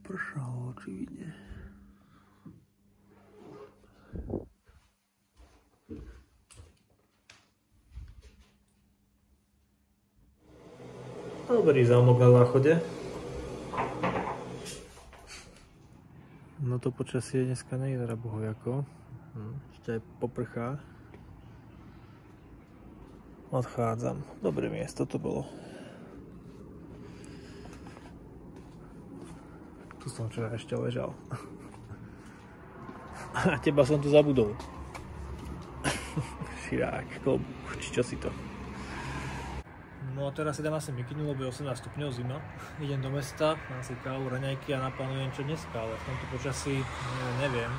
Popršalo očividne. Dobrý zámok na záchode. No to počasie dneska nevyzerá bohojako. Ešte aj poprchá. Odchádzam. Dobré miesto to bolo. Tu som včera ešte ležal. A teba som tu zabudol. Širák, klobúk, či čo si to. No a teraz si dám asi mikinu, lebo je 18 stupňov zima. Idem do mesta, dám si kávu, raňajky a naplánujem čo dneska, ale v tomto počasí neviem.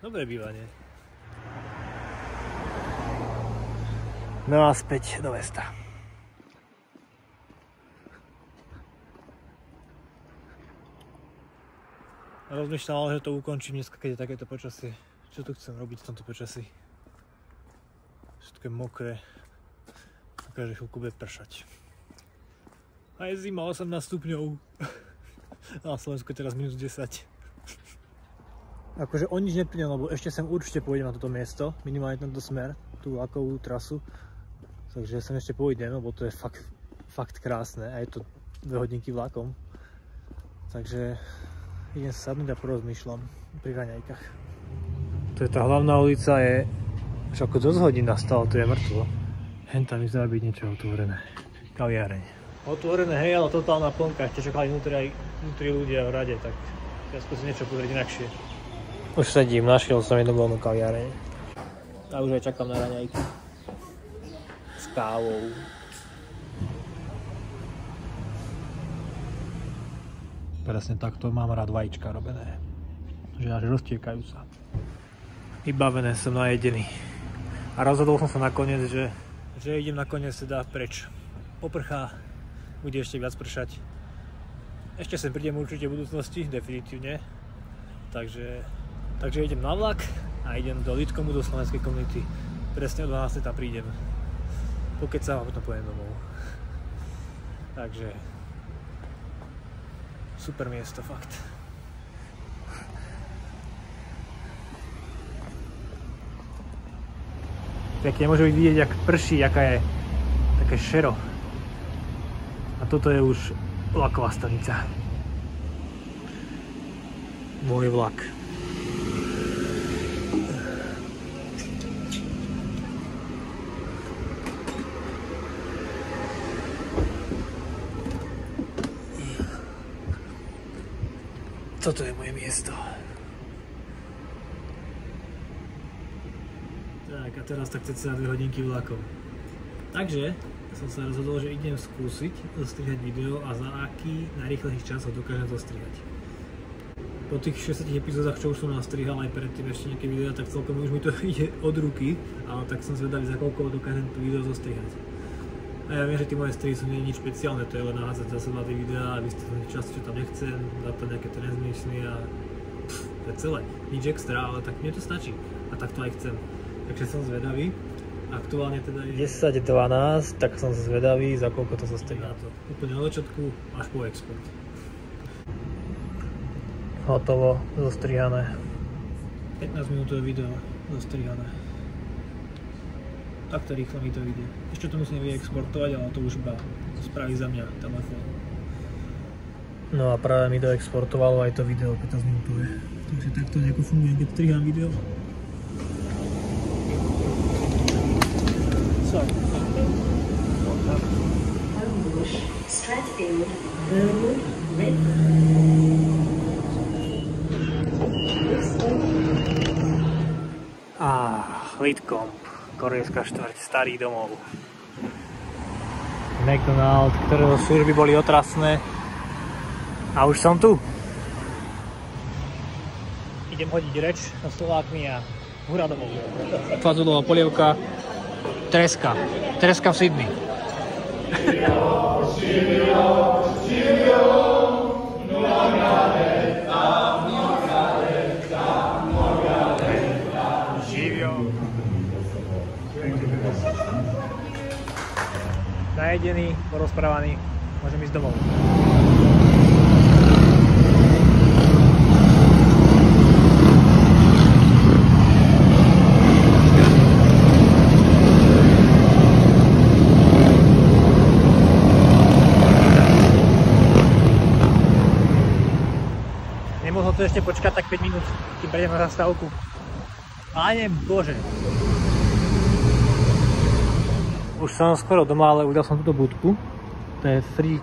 Dobré bývanie. No a späť do mesta. Rozmýšľam, že to ukončím dneska, keď je takéto počasie. Čo tu chcem robiť v tomto počasí? Všetko je mokré. Každú chvíľku bude pršať. A je zima, 18 stupňov. Na Slovensku je teraz minus 10. Akože o nič neprídem, lebo ešte sem určite pôjdem na toto miesto. Minimálne tento smer, tú vlakovú trasu. Takže sem ešte pôjdem, lebo to je fakt krásne. A je to 2 hodinky vlakom. Takže idem sa sadnúť a porozmýšľam pri raňajkách. To je tá hlavná ulica, je už ako dosť hodín nastalo, to je mŕtvo. Hen tam vyzerá byť niečo otvorené. Kaviareň. Otvorené, hej, ale totálna plnka. Ešte čakali vnútri ľudia v rade, tak ja skúsim niečo pozrieť inakšie. Už sedím, našiel som jednu voľnú kaviareň. A už aj čakám na raňajky. S kávou. Presne takto mám rád vajíčka robené. Že až roztiekajú sa. Vybavené som najedený. A rozhodol som sa nakoniec, že idem nakoniec teda preč. Poprchá, bude ešte viac pršať. Ešte sem prídem určite v budúcnosti, definitívne. Takže idem na vlak a idem do Lidkomu, do slovenskej komunity. Presne o 12. tam prídem. Pokecám a potom pojem domov. Takže super miesto, fakt. Pekne môže byť vidieť, jak prší, aká je také šero. A toto je už vlaková stanica. Môj vlak. Toto je moje miesto. Tak a teraz tak cca 2 hodinky vlakom. Takže som sa rozhodol, že idem skúsiť zostrihať video a za aký najrýchlejší čas ho dokážem zostrihať. Po tých 60 epizódach, čo už som nastrihal aj predtým ešte nejaké videá, tak celkom už mi to ide od ruky, ale tak som zvedavý, za koľko dokážem to video zostrihať. A ja viem, že tie moje strihy sú nič špeciálne, to je len nahádzať za seba tie videá a vystrihnúť časť, čo tam nechcem, dať tam nejaké transmissy a to je celé. Nič extra, ale tak mne to stačí a tak to aj chcem. Takže som zvedavý. Aktuálne teda je 10:12, tak som zvedavý, za koľko to zostrihá. Úplne od začiatku až po export. Hotovo, zostrihané. 15 minútové video zostrihané. Takto rýchlo mi to ide. Ešte to musím vyexportovať, ale to už iba spraví za mňa telefón. No a práve mi to exportovalo aj to video 15 minútové. Takže takto nejako funguje, keď strihám video. Lidkom, korejská štvrť, starý domov. McDonald, ktorého služby boli otrasné. A už som tu. Idem hodiť reč so Slovákmi a hurá domov. Fazulová polievka, treska. Treska v Sydney. Najedený, porozprávaný, môžem ísť domov. ešte počkať tak 5 minút, kým prejdem na zastávku. Páne Bože. Už som skoro doma, ale udal som túto budku. To je free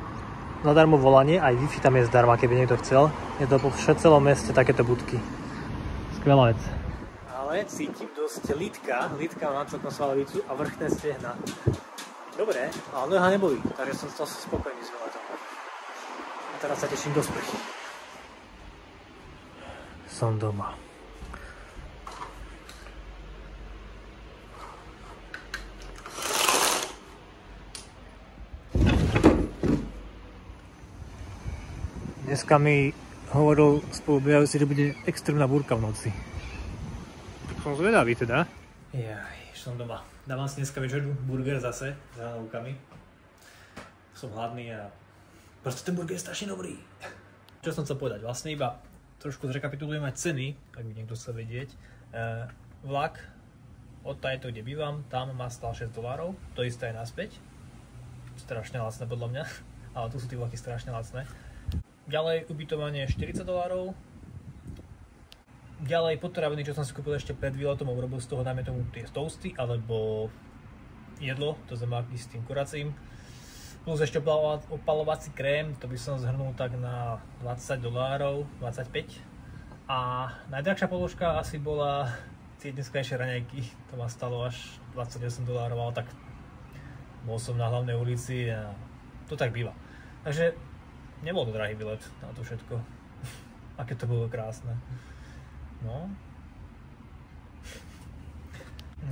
zadarmo volanie, aj Wi-Fi tam je zdarma, keby niekto chcel. Je to po celom meste takéto budky. Skvelá vec. Ale cítim dosť lítka mám celkom svalovicu a vrchné stehna. Dobre, ale noha nebolí, takže som spokojný s výletom. A teraz sa teším do sprchy. Som doma. Dneska mi hovoril spolubývajúci, že bude extrémna búrka v noci. Som zvedavý teda. Jaj, som doma. Dávam si dneska večeru burger zase s hranolkami. Som hladný a proste ten burger je strašne dobrý. Čo som chcel povedať? Vlastne iba trošku zrekapitulujem aj ceny, ak by niekto chcel vedieť. Vlak od tajto, kde bývam, tam má stál $6. To isté aj naspäť. Strašne lacné podľa mňa. Ale tu sú tí vlaky strašne lacné. Ďalej ubytovanie $40. Ďalej potraviny, čo som si kúpil ešte pred výletom, urobil z toho, dajme tomu, tie toasty alebo jedlo, to zemáky s tým kuracím. Plus ešte opalovací krém, to by som zhrnul tak na $20, 25. A najdrahšia položka asi bola tie dneskajšie raňajky, to ma stalo až $28, ale tak bol som na hlavnej ulici a to tak býva. Takže nebol to drahý výlet na to všetko. Aké to bolo krásne. No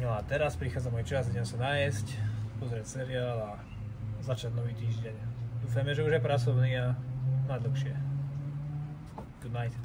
a teraz prichádza môj čas, idem sa najesť, pozrieť seriál a začať nový týždeň. Dúfajme, že už je pracovný a na dlhšie. Good night.